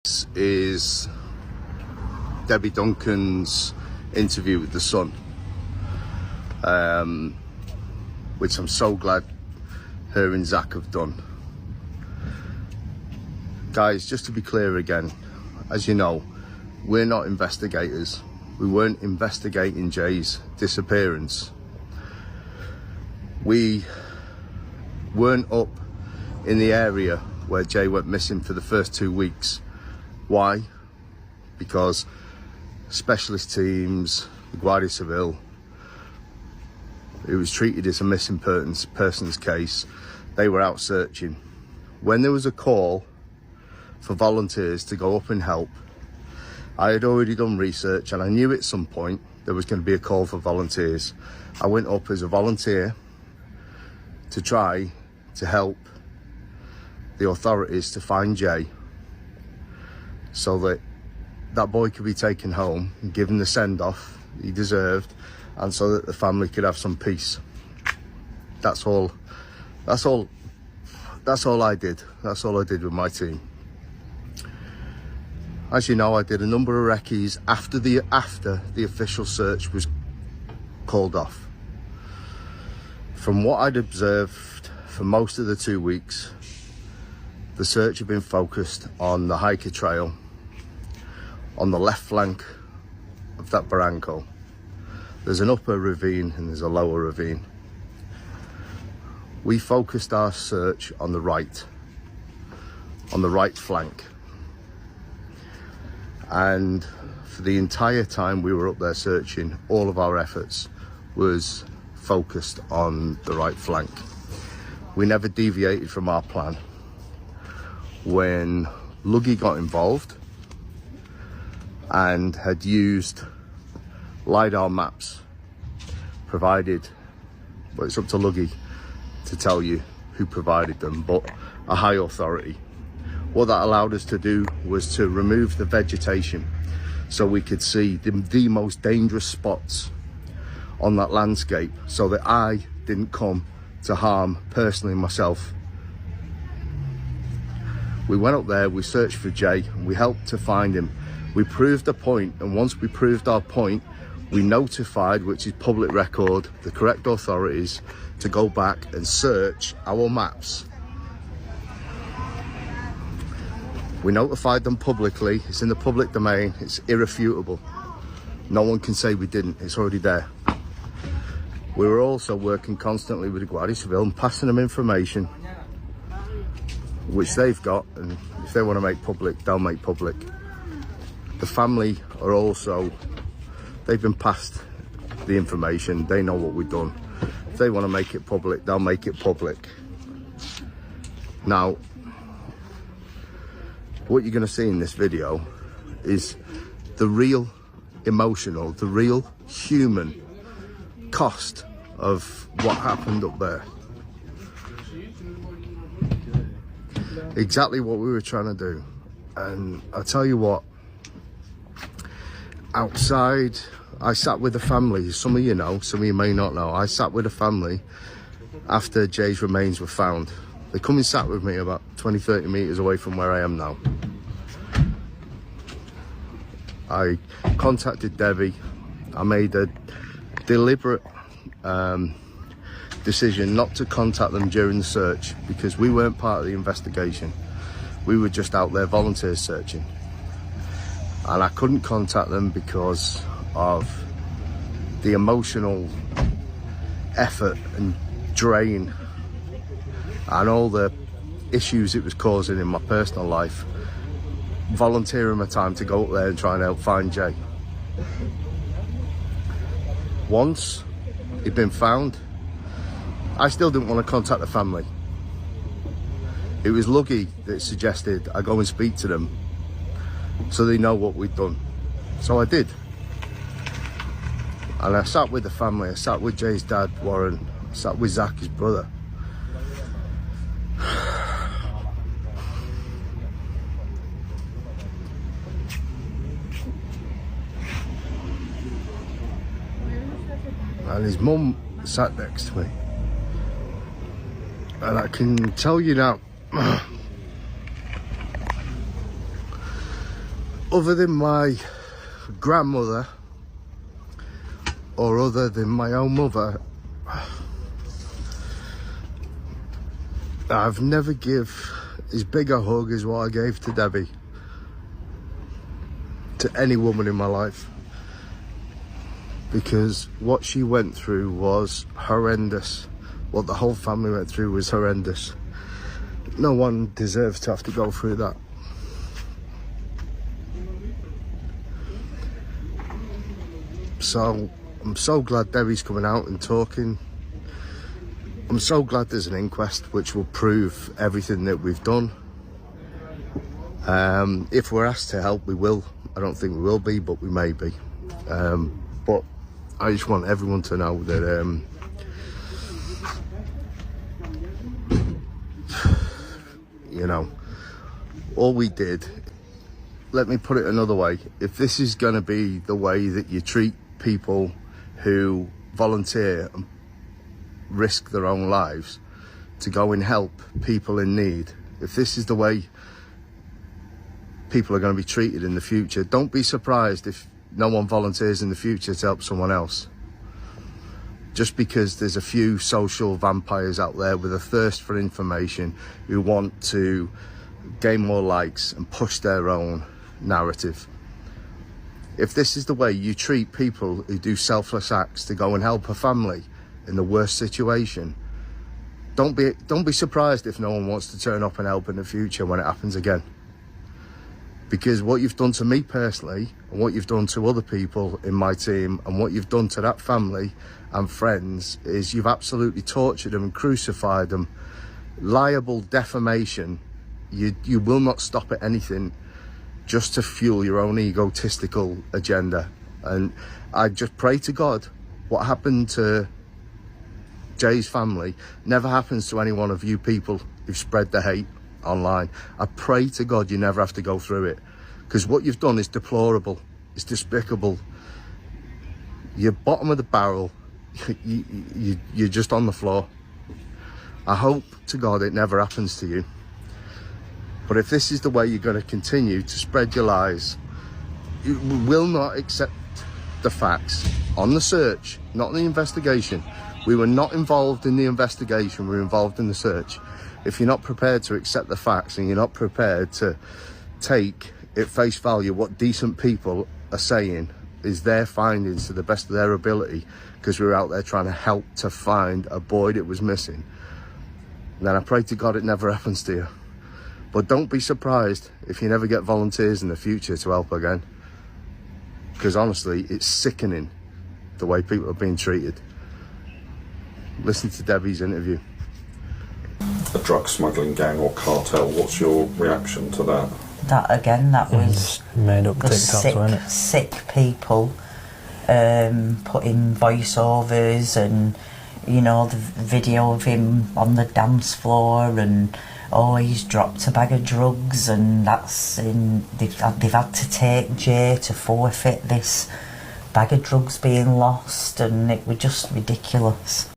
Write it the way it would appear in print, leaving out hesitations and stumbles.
This is Debbie Duncan's interview with The Sun, which I'm so glad her and Zach have done. Guys, just to be clear again, as you know, we're not investigators. We weren't investigating Jay's disappearance. We weren't up in the area where Jay went missing for the first 2 weeks. Why? Because specialist teams, the Guardia Civil, it was treated as a missing persons case. They were out searching. When there was a call for volunteers to go up and help, I had already done research and I knew at some point there was going to be a call for volunteers. I went up as a volunteer to try to help the authorities to find Jay so that that boy could be taken home and given the send-off he deserved, and so that the family could have some peace. That's all I did. That's all I did with my team. As you know, I did a number of recce's after the official search was called off. From what I'd observed for most of the 2 weeks, the search had been focused on the hiker trail, on the left flank of that barranco. There's an upper ravine and there's a lower ravine. We focused our search on the right flank. And for the entire time we were up there searching, all of our efforts was focused on the right flank. We never deviated from our plan. When Luggy got involved and had used LiDAR maps provided, well, it's up to Luggy to tell you who provided them, but a high authority. What that allowed us to do was to remove the vegetation so we could see the most dangerous spots on that landscape, so that I didn't come to harm personally myself. We went up there, we searched for Jay, we helped to find him. We proved a point, and once we proved our point, we notified, which is public record, the correct authorities to go back and search our maps. We notified them publicly. It's in the public domain. It's irrefutable. No one can say we didn't. It's already there. We were also working constantly with the Guardia Civil and passing them information which they've got, and if they want to make public, they'll make public. The family are also, they've been passed the information. They know what we've done. If they want to make it public, they'll make it public. Now, what you're going to see in this video is the real emotional, the real human cost of what happened up there. Exactly what we were trying to do. And I'll tell you what, outside, I sat with the family. Some of you know, some of you may not know. I sat with a family after Jay's remains were found. They come and sat with me about 20-30 meters away from where I am now. I contacted Debbie. I made a deliberate decision not to contact them during the search because we weren't part of the investigation. We were just out there volunteers searching. And I couldn't contact them because of the emotional effort and drain and all the issues it was causing in my personal life, volunteering my time to go up there and try and help find Jay. Once he'd been found, I still didn't want to contact the family. It was Luggy that suggested I go and speak to them so they know what we'd done. So I did. And I sat with the family. I sat with Jay's dad, Warren. I sat with Zach, his brother. And his mum sat next to me. And I can tell you now, other than my grandmother, or other than my own mother, I've never give as big a hug as what I gave to Debbie, to any woman in my life, because what she went through was horrendous. What the whole family went through was horrendous. No one deserves to have to go through that. So I'm so glad Debbie's coming out and talking. I'm so glad there's an inquest which will prove everything that we've done. If we're asked to help, we will. I don't think we will be, but we may be. But I just want everyone to know that you know, all we did, let me put it another way, if this is going to be the way that you treat people who volunteer and risk their own lives to go and help people in need, if this is the way people are going to be treated in the future, don't be surprised if no one volunteers in the future to help someone else. Just because there's a few social vampires out there with a thirst for information who want to gain more likes and push their own narrative. If this is the way you treat people who do selfless acts to go and help a family in the worst situation, don't be surprised if no one wants to turn up and help in the future when it happens again. Because what you've done to me personally, and what you've done to other people in my team, and what you've done to that family and friends, is you've absolutely tortured them and crucified them. Liable defamation. You will not stop at anything just to fuel your own egotistical agenda. And I just pray to God what happened to Jay's family never happens to any one of you people who've spread the hate online. I pray to God you never have to go through it, because what you've done is deplorable. It's despicable. You're bottom of the barrel. You're just on the floor. I hope to God it never happens to you. But if this is the way you're going to continue to spread your lies, you will not accept the facts on the search, not the investigation. We were not involved in the investigation, we were involved in the search. If you're not prepared to accept the facts and you're not prepared to take at face value what decent people are saying is their findings to the best of their ability, because we were out there trying to help to find a boy that was missing, then I pray to God it never happens to you. But don't be surprised if you never get volunteers in the future to help again, because honestly it's sickening the way people are being treated. Listen to Debbie's interview. A drug smuggling gang or cartel, what's your reaction to that? That again, that was made up TikToks, wasn't it? Sick people putting voiceovers, and you know, the video of him on the dance floor, and oh, he's dropped a bag of drugs, and that's in. They've had to take Jay to forfeit this bag of drugs being lost, and it was just ridiculous.